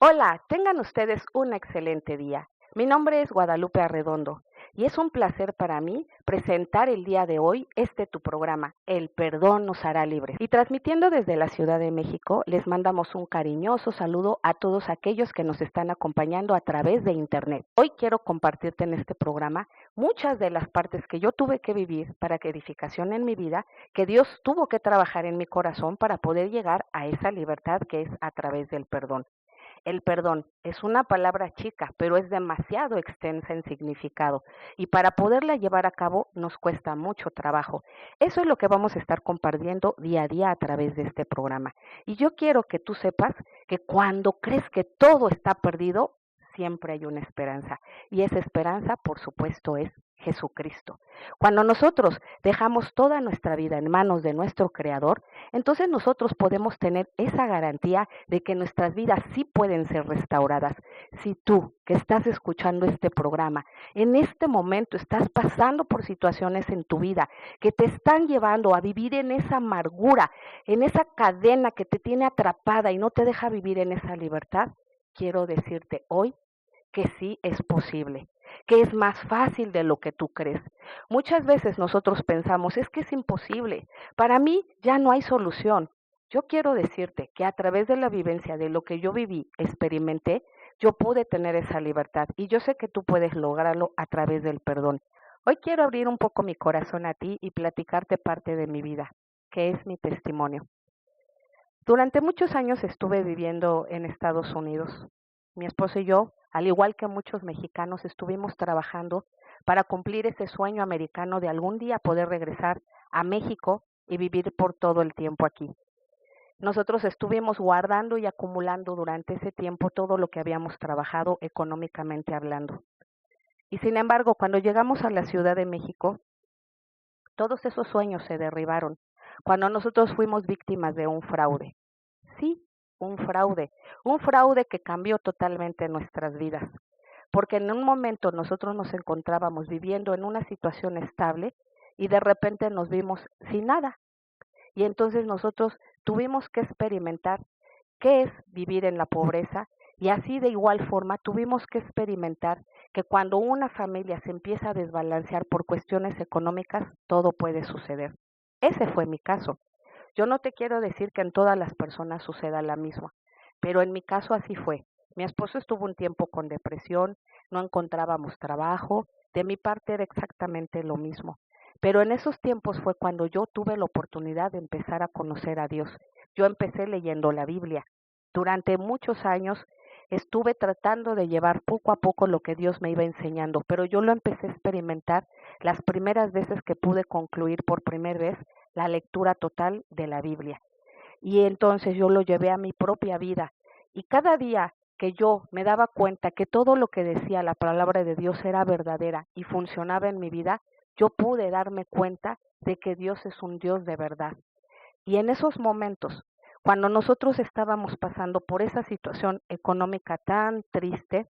Hola, tengan ustedes un excelente día. Mi nombre es Guadalupe Arredondo y es un placer para mí presentar el día de hoy tu programa, El perdón nos hará libres. Y transmitiendo desde la Ciudad de México, les mandamos un cariñoso saludo a todos aquellos que nos están acompañando a través de Internet. Hoy quiero compartirte en este programa muchas de las partes que yo tuve que vivir para que edificación en mi vida, que Dios tuvo que trabajar en mi corazón para poder llegar a esa libertad que es a través del perdón. El perdón es una palabra chica, pero es demasiado extensa en significado y para poderla llevar a cabo nos cuesta mucho trabajo. Eso es lo que vamos a estar compartiendo día a día a través de este programa. Y yo quiero que tú sepas que cuando crees que todo está perdido, siempre hay una esperanza. Y esa esperanza, por supuesto, es Jesucristo. Cuando nosotros dejamos toda nuestra vida en manos de nuestro Creador, entonces nosotros podemos tener esa garantía de que nuestras vidas sí pueden ser restauradas. Si tú que estás escuchando este programa, en este momento estás pasando por situaciones en tu vida que te están llevando a vivir en esa amargura, en esa cadena que te tiene atrapada y no te deja vivir en esa libertad, quiero decirte hoy que sí es posible, que es más fácil de lo que tú crees. Muchas veces nosotros pensamos, es que es imposible, para mí ya no hay solución. Yo quiero decirte que a través de la vivencia de lo que yo viví, experimenté, yo pude tener esa libertad y yo sé que tú puedes lograrlo a través del perdón. Hoy quiero abrir un poco mi corazón a ti y platicarte parte de mi vida, que es mi testimonio. Durante muchos años estuve viviendo en Estados Unidos. Mi esposo y yo, al igual que muchos mexicanos, estuvimos trabajando para cumplir ese sueño americano de algún día poder regresar a México y vivir por todo el tiempo aquí. Nosotros estuvimos guardando y acumulando durante ese tiempo todo lo que habíamos trabajado económicamente hablando. Y sin embargo, cuando llegamos a la Ciudad de México, todos esos sueños se derribaron cuando nosotros fuimos víctimas de un fraude. Sí, un fraude que cambió totalmente nuestras vidas, porque en un momento nosotros nos encontrábamos viviendo en una situación estable y de repente nos vimos sin nada. Y entonces nosotros tuvimos que experimentar qué es vivir en la pobreza y así de igual forma tuvimos que experimentar que cuando una familia se empieza a desbalancear por cuestiones económicas, todo puede suceder. Ese fue mi caso. Yo no te quiero decir que en todas las personas suceda la misma, pero en mi caso así fue. Mi esposo estuvo un tiempo con depresión, no encontrábamos trabajo, de mi parte era exactamente lo mismo. Pero en esos tiempos fue cuando yo tuve la oportunidad de empezar a conocer a Dios. Yo empecé leyendo la Biblia. Durante muchos años estuve tratando de llevar poco a poco lo que Dios me iba enseñando, pero yo lo empecé a experimentar las primeras veces que pude concluir por primera vez la lectura total de la Biblia. Y entonces yo lo llevé a mi propia vida. Y cada día que yo me daba cuenta que todo lo que decía la palabra de Dios era verdadera y funcionaba en mi vida, yo pude darme cuenta de que Dios es un Dios de verdad. Y en esos momentos, cuando nosotros estábamos pasando por esa situación económica tan triste,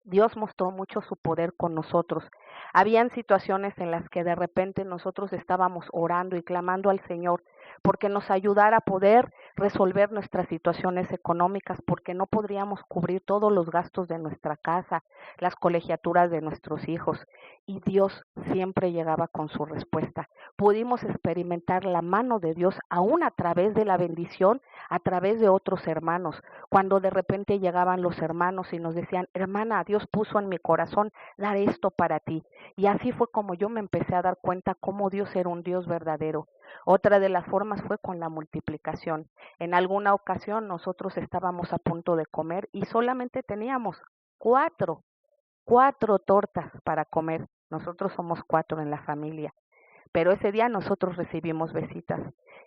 Dios mostró mucho su poder con nosotros. Habían situaciones en las que de repente nosotros estábamos orando y clamando al Señor porque nos ayudara a poder resolver nuestras situaciones económicas, porque no podríamos cubrir todos los gastos de nuestra casa, las colegiaturas de nuestros hijos. Y Dios siempre llegaba con su respuesta. Pudimos experimentar la mano de Dios aún a través de la bendición, a través de otros hermanos cuando de repente llegaban los hermanos y nos decían, hermana, Dios puso en mi corazón dar esto para ti. Y así fue como yo me empecé a dar cuenta cómo Dios era un Dios verdadero. Otra de las formas fue con la multiplicación. En alguna ocasión nosotros estábamos a punto de comer y solamente teníamos cuatro, cuatro tortas para comer. Nosotros somos cuatro en la familia, pero ese día nosotros recibimos visitas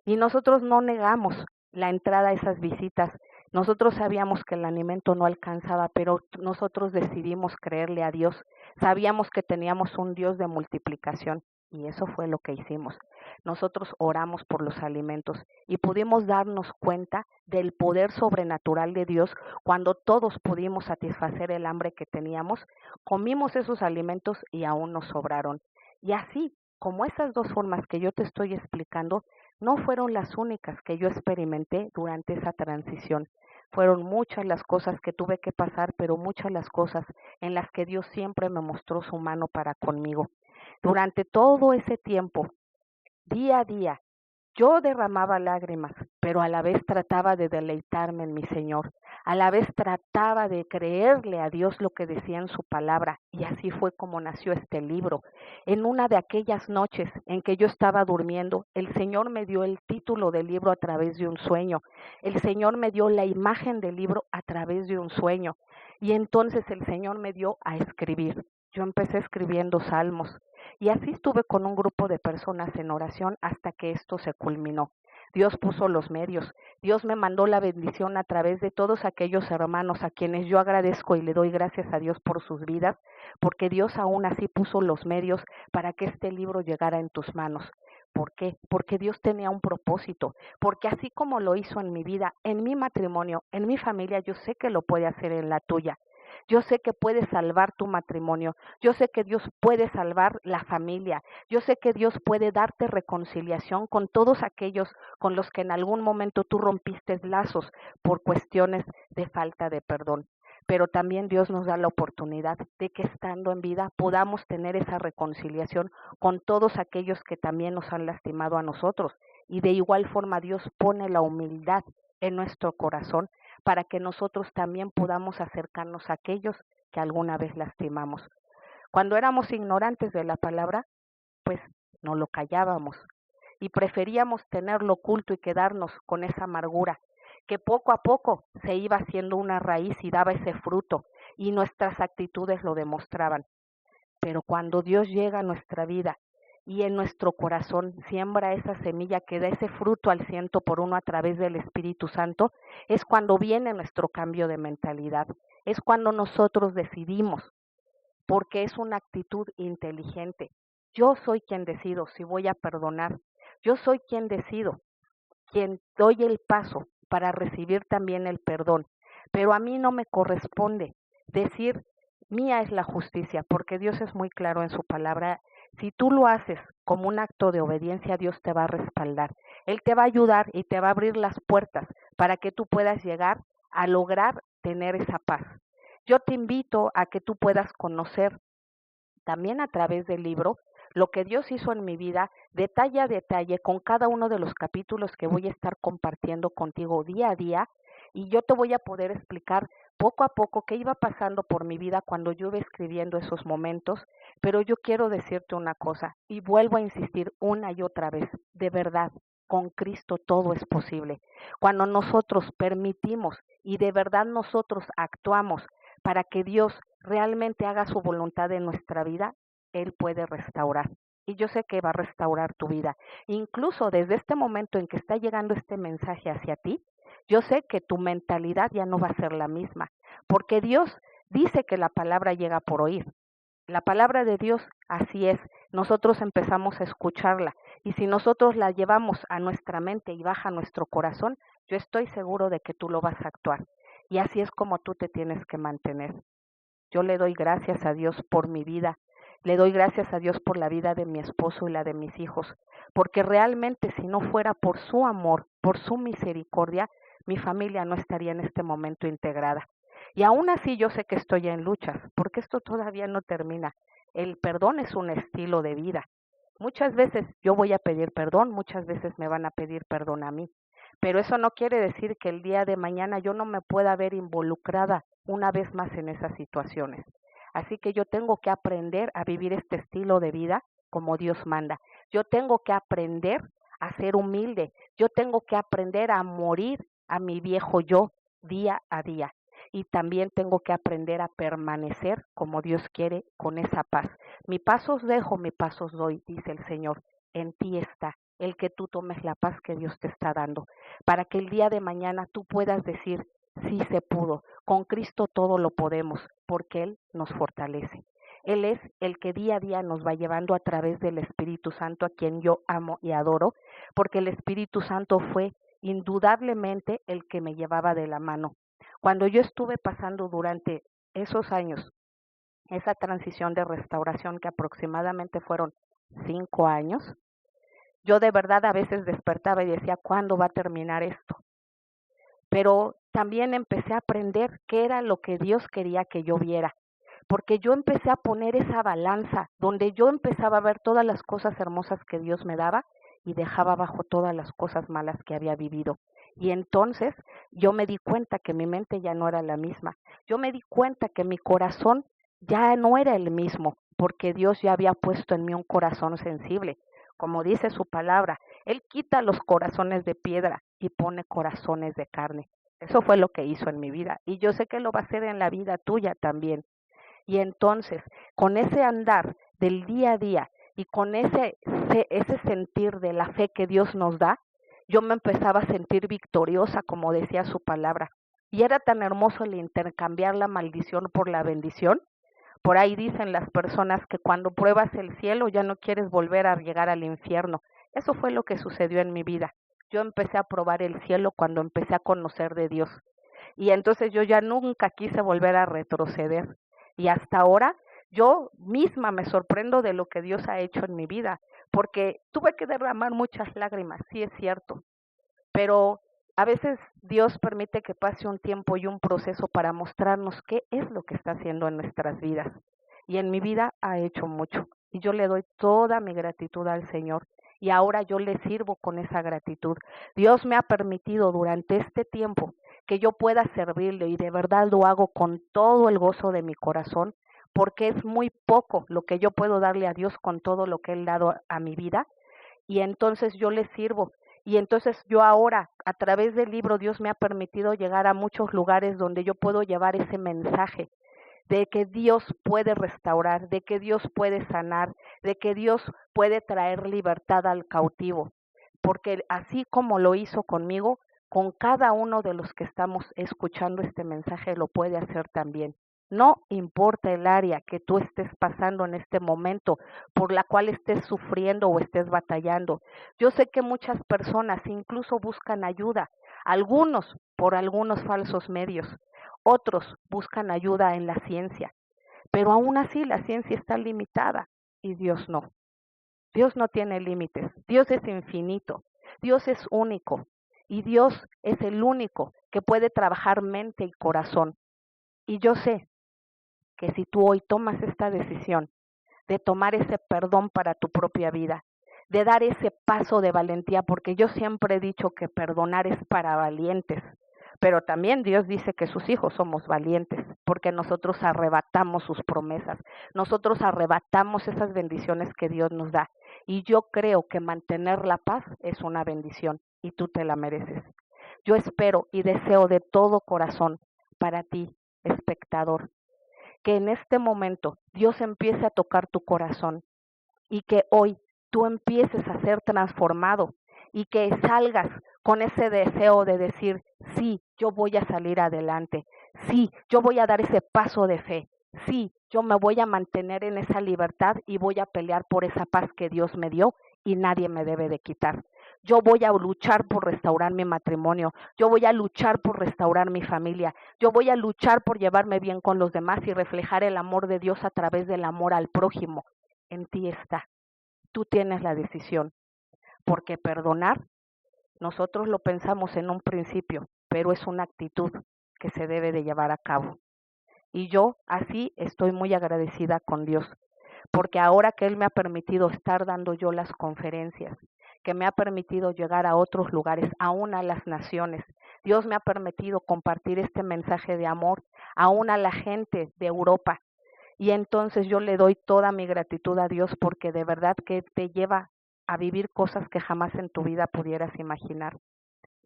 y nosotros no negamos la entrada a esas visitas. Nosotros sabíamos que el alimento no alcanzaba, pero nosotros decidimos creerle a Dios. Sabíamos que teníamos un Dios de multiplicación y eso fue lo que hicimos. Nosotros oramos por los alimentos y pudimos darnos cuenta del poder sobrenatural de Dios cuando todos pudimos satisfacer el hambre que teníamos, comimos esos alimentos y aún nos sobraron. Y así como esas dos formas que yo te estoy explicando no fueron las únicas que yo experimenté durante esa transición. Fueron muchas las cosas que tuve que pasar, pero muchas las cosas en las que Dios siempre me mostró su mano para conmigo. Durante todo ese tiempo, día a día, yo derramaba lágrimas, pero a la vez trataba de deleitarme en mi Señor. A la vez trataba de creerle a Dios lo que decía en su palabra. Y así fue como nació este libro. En una de aquellas noches en que yo estaba durmiendo, el Señor me dio el título del libro a través de un sueño. El Señor me dio la imagen del libro a través de un sueño. Y entonces el Señor me dio a escribir. Yo empecé escribiendo salmos. Y así estuve con un grupo de personas en oración hasta que esto se culminó. Dios puso los medios. Dios me mandó la bendición a través de todos aquellos hermanos a quienes yo agradezco y le doy gracias a Dios por sus vidas, porque Dios aún así puso los medios para que este libro llegara en tus manos. ¿Por qué? Porque Dios tenía un propósito, porque así como lo hizo en mi vida, en mi matrimonio, en mi familia, yo sé que lo puede hacer en la tuya. Yo sé que puede salvar tu matrimonio. Yo sé que Dios puede salvar la familia. Yo sé que Dios puede darte reconciliación con todos aquellos con los que en algún momento tú rompiste lazos por cuestiones de falta de perdón. Pero también Dios nos da la oportunidad de que estando en vida podamos tener esa reconciliación con todos aquellos que también nos han lastimado a nosotros. Y de igual forma Dios pone la humildad en nuestro corazón para que nosotros también podamos acercarnos a aquellos que alguna vez lastimamos. Cuando éramos ignorantes de la palabra, pues no lo callábamos y preferíamos tenerlo oculto y quedarnos con esa amargura que poco a poco se iba haciendo una raíz y daba ese fruto y nuestras actitudes lo demostraban. Pero cuando Dios llega a nuestra vida y en nuestro corazón siembra esa semilla que da ese fruto al 100 por 1 a través del Espíritu Santo, es cuando viene nuestro cambio de mentalidad, es cuando nosotros decidimos, porque es una actitud inteligente. Yo soy quien decido si voy a perdonar, yo soy quien decido, quien doy el paso para recibir también el perdón, pero a mí no me corresponde decir mía es la justicia, porque Dios es muy claro en su palabra. Si tú lo haces como un acto de obediencia, Dios te va a respaldar. Él te va a ayudar y te va a abrir las puertas para que tú puedas llegar a lograr tener esa paz. Yo te invito a que tú puedas conocer también a través del libro lo que Dios hizo en mi vida, detalle a detalle, con cada uno de los capítulos que voy a estar compartiendo contigo día a día, y yo te voy a poder explicar poco a poco qué iba pasando por mi vida cuando yo iba escribiendo esos momentos, pero yo quiero decirte una cosa, y vuelvo a insistir una y otra vez, de verdad, con Cristo todo es posible. Cuando nosotros permitimos y de verdad nosotros actuamos para que Dios realmente haga su voluntad en nuestra vida, Él puede restaurar. Y yo sé que va a restaurar tu vida. Incluso desde este momento en que está llegando este mensaje hacia ti, yo sé que tu mentalidad ya no va a ser la misma, porque Dios dice que la palabra llega por oír. La palabra de Dios así es. Nosotros empezamos a escucharla y si nosotros la llevamos a nuestra mente y baja a nuestro corazón, yo estoy seguro de que tú lo vas a actuar. Y así es como tú te tienes que mantener. Yo le doy gracias a Dios por mi vida, le doy gracias a Dios por la vida de mi esposo y la de mis hijos, porque realmente si no fuera por su amor, por su misericordia, mi familia no estaría en este momento integrada. Y aún así yo sé que estoy en luchas, porque esto todavía no termina. El perdón es un estilo de vida. Muchas veces yo voy a pedir perdón, muchas veces me van a pedir perdón a mí, pero eso no quiere decir que el día de mañana yo no me pueda ver involucrada una vez más en esas situaciones. Así que yo tengo que aprender a vivir este estilo de vida como Dios manda. Yo tengo que aprender a ser humilde. Yo tengo que aprender a morir a mi viejo yo día a día. Y también tengo que aprender a permanecer como Dios quiere con esa paz. Mi paso os dejo, mi paso os doy, dice el Señor. En ti está el que tú tomes la paz que Dios te está dando, para que el día de mañana tú puedas decir, sí se pudo, con Cristo todo lo podemos, porque Él nos fortalece. Él es el que día a día nos va llevando a través del Espíritu Santo, a quien yo amo y adoro, porque el Espíritu Santo fue indudablemente el que me llevaba de la mano. Cuando yo estuve pasando durante esos años, esa transición de restauración que aproximadamente fueron 5 años, yo de verdad a veces despertaba y decía, ¿cuándo va a terminar esto? pero también empecé a aprender qué era lo que Dios quería que yo viera, porque yo empecé a poner esa balanza donde yo empezaba a ver todas las cosas hermosas que Dios me daba y dejaba abajo todas las cosas malas que había vivido. Y entonces yo me di cuenta que mi mente ya no era la misma. Yo me di cuenta que mi corazón ya no era el mismo, porque Dios ya había puesto en mí un corazón sensible. Como dice su palabra, Él quita los corazones de piedra y pone corazones de carne. Eso fue lo que hizo en mi vida y yo sé que lo va a hacer en la vida tuya también. Y entonces, con ese andar del día a día y con ese sentir de la fe que Dios nos da, yo me empezaba a sentir victoriosa, como decía su palabra. Y era tan hermoso el intercambiar la maldición por la bendición. Por ahí dicen las personas que cuando pruebas el cielo ya no quieres volver a llegar al infierno. Eso fue lo que sucedió en mi vida. Yo empecé a probar el cielo cuando empecé a conocer de Dios. Y entonces yo ya nunca quise volver a retroceder. Y hasta ahora yo misma me sorprendo de lo que Dios ha hecho en mi vida, porque tuve que derramar muchas lágrimas, sí es cierto, pero a veces Dios permite que pase un tiempo y un proceso para mostrarnos qué es lo que está haciendo en nuestras vidas. Y en mi vida ha hecho mucho. Y yo le doy toda mi gratitud al Señor. Y ahora yo le sirvo con esa gratitud. Dios me ha permitido durante este tiempo que yo pueda servirle y de verdad lo hago con todo el gozo de mi corazón, porque es muy poco lo que yo puedo darle a Dios con todo lo que Él ha dado a mi vida. Y entonces yo le sirvo. Y entonces yo ahora, a través del libro, Dios me ha permitido llegar a muchos lugares donde yo puedo llevar ese mensaje de que Dios puede restaurar, de que Dios puede sanar, de que Dios puede traer libertad al cautivo. Porque así como lo hizo conmigo, con cada uno de los que estamos escuchando este mensaje lo puede hacer también. No importa el área que tú estés pasando en este momento, por la cual estés sufriendo o estés batallando. Yo sé que muchas personas incluso buscan ayuda, algunos por algunos falsos medios, otros buscan ayuda en la ciencia, pero aún así la ciencia está limitada y Dios no. Dios no tiene límites, Dios es infinito, Dios es único y Dios es el único que puede trabajar mente y corazón. Y yo sé que si tú hoy tomas esta decisión de tomar ese perdón para tu propia vida, de dar ese paso de valentía, porque yo siempre he dicho que perdonar es para valientes, pero también Dios dice que sus hijos somos valientes, porque nosotros arrebatamos sus promesas, nosotros arrebatamos esas bendiciones que Dios nos da. Y yo creo que mantener la paz es una bendición y tú te la mereces. Yo espero y deseo de todo corazón para ti, espectador, que en este momento Dios empiece a tocar tu corazón y que hoy tú empieces a ser transformado y que salgas con ese deseo de decir, sí, yo voy a salir adelante, sí, yo voy a dar ese paso de fe, sí, yo me voy a mantener en esa libertad y voy a pelear por esa paz que Dios me dio y nadie me debe de quitar. Yo voy a luchar por restaurar mi matrimonio, yo voy a luchar por restaurar mi familia, yo voy a luchar por llevarme bien con los demás y reflejar el amor de Dios a través del amor al prójimo. En ti está. Tú tienes la decisión, porque perdonar, nosotros lo pensamos en un principio, pero es una actitud que se debe de llevar a cabo. Y yo así estoy muy agradecida con Dios, porque ahora que Él me ha permitido estar dando yo las conferencias, que me ha permitido llegar a otros lugares, aún a las naciones, Dios me ha permitido compartir este mensaje de amor, aún a la gente de Europa. Y entonces yo le doy toda mi gratitud a Dios porque de verdad que te lleva a vivir cosas que jamás en tu vida pudieras imaginar.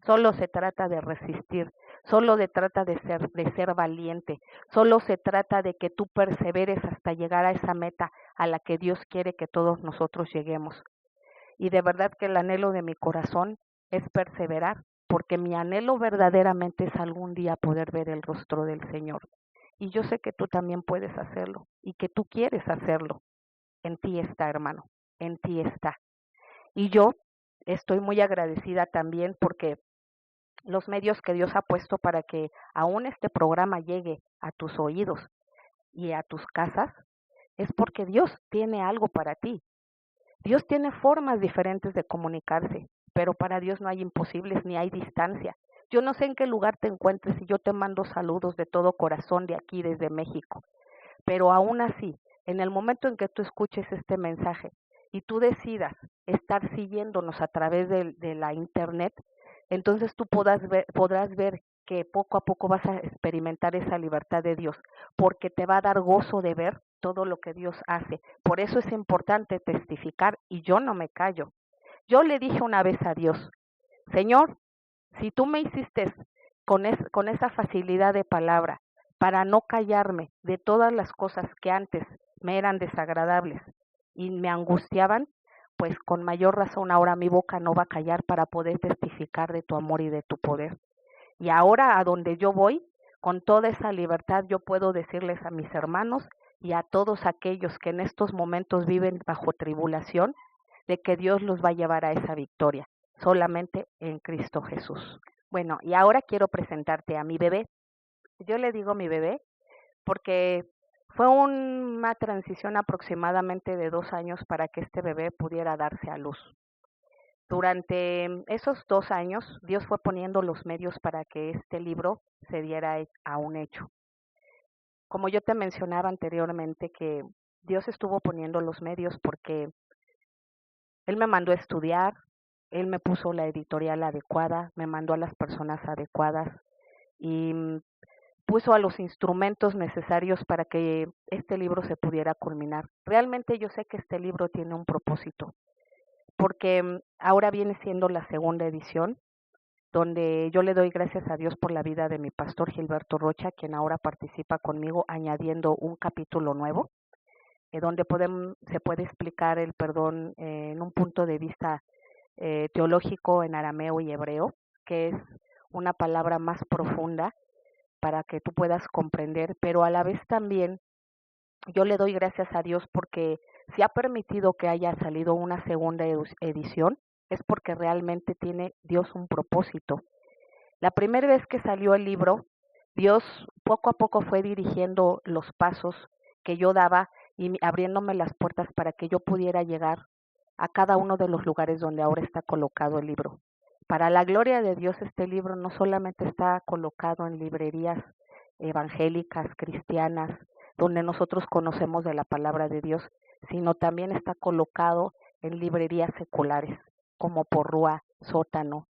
Solo se trata de resistir, solo se trata de ser valiente, solo se trata de que tú perseveres hasta llegar a esa meta a la que Dios quiere que todos nosotros lleguemos. Y de verdad que el anhelo de mi corazón es perseverar, porque mi anhelo verdaderamente es algún día poder ver el rostro del Señor. Y yo sé que tú también puedes hacerlo y que tú quieres hacerlo. En ti está, hermano, en ti está. Y yo estoy muy agradecida también porque los medios que Dios ha puesto para que aún este programa llegue a tus oídos y a tus casas, es porque Dios tiene algo para ti. Dios tiene formas diferentes de comunicarse, pero para Dios no hay imposibles ni hay distancia. Yo no sé en qué lugar te encuentres y yo te mando saludos de todo corazón de aquí desde México, pero aún así, en el momento en que tú escuches este mensaje y tú decidas estar siguiéndonos a través de la internet, entonces tú podrás ver que poco a poco vas a experimentar esa libertad de Dios, porque te va a dar gozo de ver todo lo que Dios hace. Por eso es importante testificar y yo no me callo. Yo le dije una vez a Dios, Señor, si tú me hiciste con esa facilidad de palabra para no callarme de todas las cosas que antes me eran desagradables y me angustiaban, pues con mayor razón ahora mi boca no va a callar para poder testificar de tu amor y de tu poder. Y ahora a donde yo voy, con toda esa libertad yo puedo decirles a mis hermanos y a todos aquellos que en estos momentos viven bajo tribulación, de que Dios los va a llevar a esa victoria, solamente en Cristo Jesús. Bueno, y ahora quiero presentarte a mi bebé. Yo le digo mi bebé porque fue una transición aproximadamente de 2 años para que este bebé pudiera darse a luz. Durante esos 2 años, Dios fue poniendo los medios para que este libro se diera a un hecho. Como yo te mencionaba anteriormente, que Dios estuvo poniendo los medios porque Él me mandó a estudiar, Él me puso la editorial adecuada, me mandó a las personas adecuadas y puso a los instrumentos necesarios para que este libro se pudiera culminar. Realmente yo sé que este libro tiene un propósito, porque ahora viene siendo la segunda edición, donde yo le doy gracias a Dios por la vida de mi pastor Gilberto Rocha, quien ahora participa conmigo añadiendo un capítulo nuevo, donde se puede explicar el perdón en un punto de vista teológico en arameo y hebreo, que es una palabra más profunda para que tú puedas comprender, pero a la vez también yo le doy gracias a Dios porque si ha permitido que haya salido una segunda edición, es porque realmente tiene Dios un propósito. La primera vez que salió el libro, Dios poco a poco fue dirigiendo los pasos que yo daba y abriéndome las puertas para que yo pudiera llegar a cada uno de los lugares donde ahora está colocado el libro. Para la gloria de Dios, este libro no solamente está colocado en librerías evangélicas, cristianas, donde nosotros conocemos de la palabra de Dios, sino también está colocado en librerías seculares, como Porrúa, Sótano.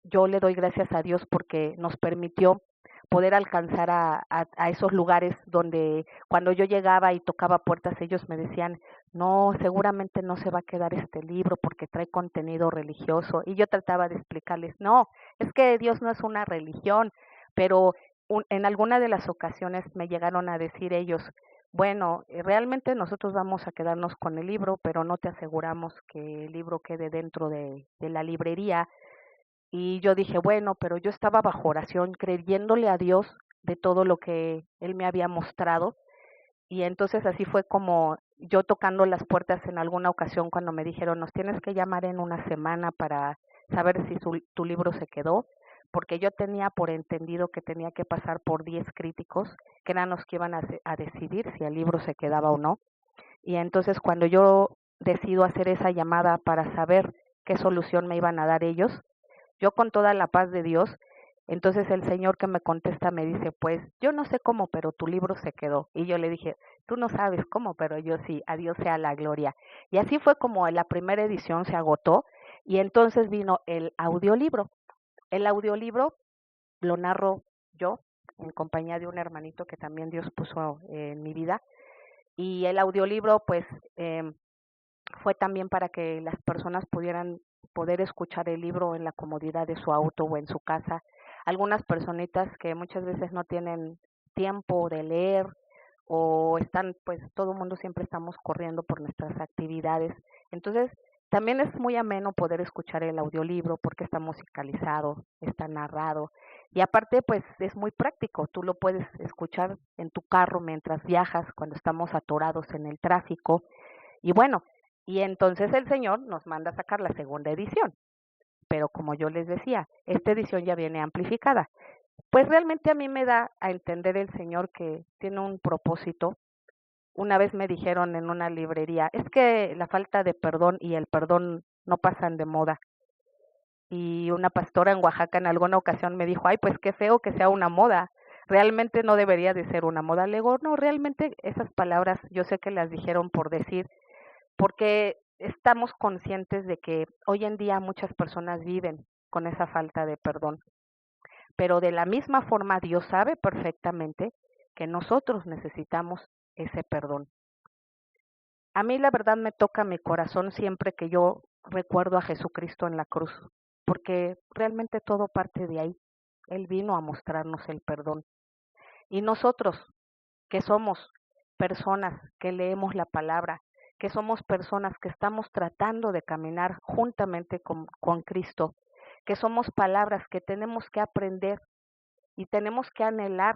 Yo le doy gracias a Dios porque nos permitió poder alcanzar a esos lugares donde cuando yo llegaba y tocaba puertas, ellos me decían, no, seguramente no se va a quedar este libro porque trae contenido religioso. Y yo trataba de explicarles, no, es que Dios no es una religión, pero en alguna de las ocasiones me llegaron a decir ellos, bueno, realmente nosotros vamos a quedarnos con el libro, pero no te aseguramos que el libro quede dentro de la librería. Y yo dije, bueno, pero yo estaba bajo oración, creyéndole a Dios de todo lo que Él me había mostrado. Y entonces así fue como yo tocando las puertas en alguna ocasión cuando me dijeron, nos tienes que llamar en una semana para saber si tu libro se quedó, porque yo tenía por entendido que tenía que pasar por 10 críticos, que eran los que iban a decidir si el libro se quedaba o no. Y entonces cuando yo decido hacer esa llamada para saber qué solución me iban a dar ellos, yo con toda la paz de Dios, entonces el Señor que me contesta me dice, pues yo no sé cómo, pero tu libro se quedó. Y yo le dije, tú no sabes cómo, pero yo sí, a Dios sea la gloria. Y así fue como la primera edición se agotó y entonces vino el audiolibro. El audiolibro lo narro yo en compañía de un hermanito que también Dios puso en mi vida. Y el audiolibro pues fue también para que las personas pudieran poder escuchar el libro en la comodidad de su auto o en su casa. Algunas personitas que muchas veces no tienen tiempo de leer o están, pues todo el mundo siempre estamos corriendo por nuestras actividades. Entonces, también es muy ameno poder escuchar el audiolibro porque está musicalizado, está narrado y aparte pues es muy práctico, tú lo puedes escuchar en tu carro mientras viajas, cuando estamos atorados en el tráfico y bueno, y entonces el Señor nos manda a sacar la segunda edición. Pero como yo les decía, esta edición ya viene amplificada. Pues realmente a mí me da a entender el Señor que tiene un propósito. Una vez me dijeron en una librería, es que la falta de perdón y el perdón no pasan de moda. Y una pastora en Oaxaca en alguna ocasión me dijo, ay, pues qué feo que sea una moda. Realmente no debería de ser una moda. Le digo, no, realmente esas palabras yo sé que las dijeron por decir, porque estamos conscientes de que hoy en día muchas personas viven con esa falta de perdón. Pero de la misma forma Dios sabe perfectamente que nosotros necesitamos ese perdón. A mí la verdad me toca mi corazón siempre que yo recuerdo a Jesucristo en la cruz, porque realmente todo parte de ahí. Él vino a mostrarnos el perdón. Y nosotros, que somos personas que leemos la palabra, que somos personas que estamos tratando de caminar juntamente con Cristo, que somos palabras que tenemos que aprender y tenemos que anhelar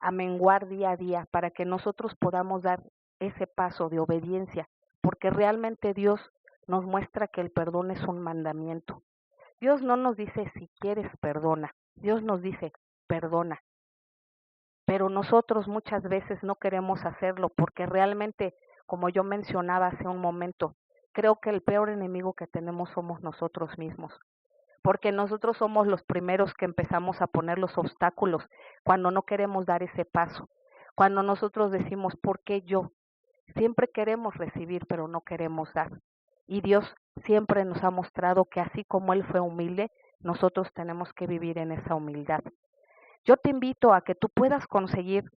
a menguar día a día para que nosotros podamos dar ese paso de obediencia, porque realmente Dios nos muestra que el perdón es un mandamiento. Dios no nos dice si quieres perdona, Dios nos dice perdona, pero nosotros muchas veces no queremos hacerlo porque realmente, como yo mencionaba hace un momento, creo que el peor enemigo que tenemos somos nosotros mismos, porque nosotros somos los primeros que empezamos a poner los obstáculos cuando no queremos dar ese paso, cuando nosotros decimos, ¿por qué yo? Siempre queremos recibir, pero no queremos dar. Y Dios siempre nos ha mostrado que así como Él fue humilde, nosotros tenemos que vivir en esa humildad. Yo te invito a que tú puedas conseguir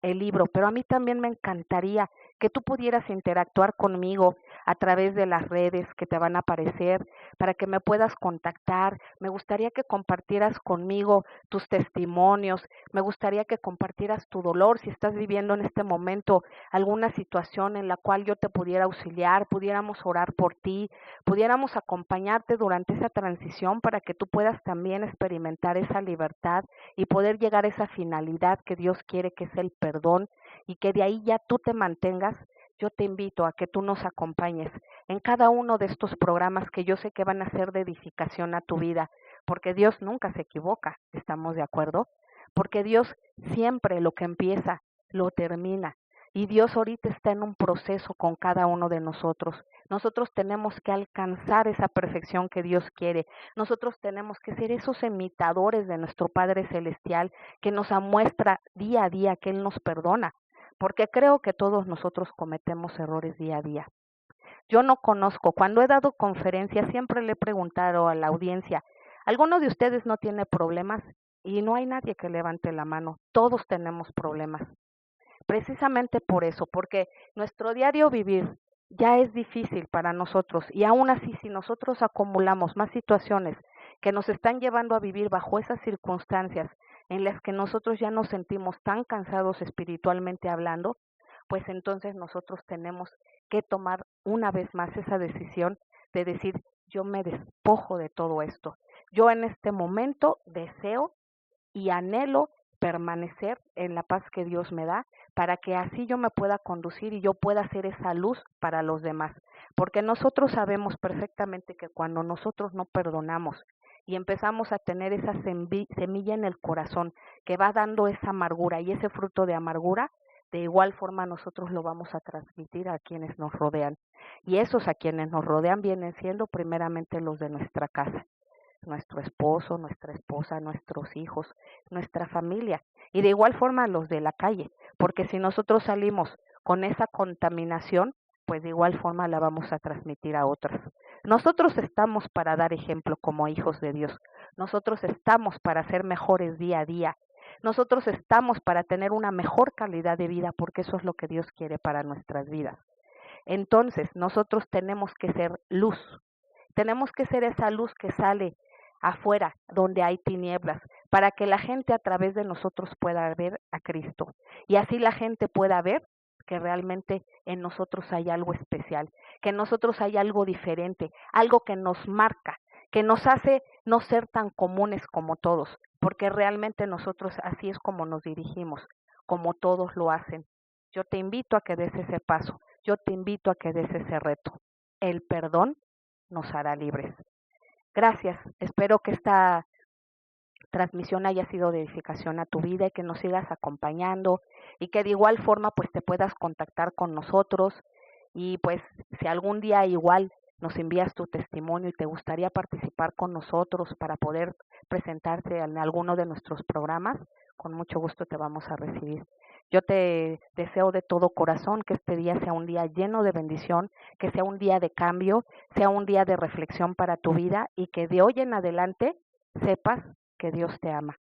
el libro, pero a mí también me encantaría que tú pudieras interactuar conmigo a través de las redes que te van a aparecer, para que me puedas contactar. Me gustaría que compartieras conmigo tus testimonios, me gustaría que compartieras tu dolor, si estás viviendo en este momento alguna situación en la cual yo te pudiera auxiliar, pudiéramos orar por ti, pudiéramos acompañarte durante esa transición para que tú puedas también experimentar esa libertad y poder llegar a esa finalidad que Dios quiere, que es el perdón, y que de ahí ya tú te mantengas. Yo te invito a que tú nos acompañes en cada uno de estos programas que yo sé que van a ser de edificación a tu vida, porque Dios nunca se equivoca, ¿estamos de acuerdo? Porque Dios siempre lo que empieza, lo termina. Y Dios ahorita está en un proceso con cada uno de nosotros. Nosotros tenemos que alcanzar esa perfección que Dios quiere. Nosotros tenemos que ser esos imitadores de nuestro Padre Celestial que nos muestra día a día que Él nos perdona, porque creo que todos nosotros cometemos errores día a día. Yo no conozco, cuando he dado conferencias siempre le he preguntado a la audiencia, ¿alguno de ustedes no tiene problemas? Y no hay nadie que levante la mano, todos tenemos problemas. Precisamente por eso, porque nuestro diario vivir ya es difícil para nosotros y aún así si nosotros acumulamos más situaciones que nos están llevando a vivir bajo esas circunstancias en las que nosotros ya nos sentimos tan cansados espiritualmente hablando, pues entonces nosotros tenemos que tomar una vez más esa decisión de decir, yo me despojo de todo esto. Yo en este momento deseo y anhelo permanecer en la paz que Dios me da para que así yo me pueda conducir y yo pueda ser esa luz para los demás. Porque nosotros sabemos perfectamente que cuando nosotros no perdonamos y empezamos a tener esa semilla en el corazón que va dando esa amargura y ese fruto de amargura, de igual forma nosotros lo vamos a transmitir a quienes nos rodean. Y esos a quienes nos rodean vienen siendo primeramente los de nuestra casa, nuestro esposo, nuestra esposa, nuestros hijos, nuestra familia y de igual forma los de la calle, porque si nosotros salimos con esa contaminación, pues de igual forma la vamos a transmitir a otras. Nosotros estamos para dar ejemplo como hijos de Dios, nosotros estamos para ser mejores día a día, nosotros estamos para tener una mejor calidad de vida porque eso es lo que Dios quiere para nuestras vidas. Entonces nosotros tenemos que ser luz, tenemos que ser esa luz que sale afuera donde hay tinieblas, para que la gente a través de nosotros pueda ver a Cristo. Y así la gente pueda ver que realmente en nosotros hay algo especial, que en nosotros hay algo diferente, algo que nos marca, que nos hace no ser tan comunes como todos, porque realmente nosotros así es como nos dirigimos, como todos lo hacen. Yo te invito a que des ese paso, yo te invito a que des ese reto. El perdón nos hará libres. Gracias. Espero que esta transmisión haya sido de edificación a tu vida y que nos sigas acompañando y que de igual forma pues te puedas contactar con nosotros y pues si algún día igual nos envías tu testimonio y te gustaría participar con nosotros para poder presentarte en alguno de nuestros programas, con mucho gusto te vamos a recibir. Yo te deseo de todo corazón que este día sea un día lleno de bendición, que sea un día de cambio, sea un día de reflexión para tu vida y que de hoy en adelante sepas que Dios te ama.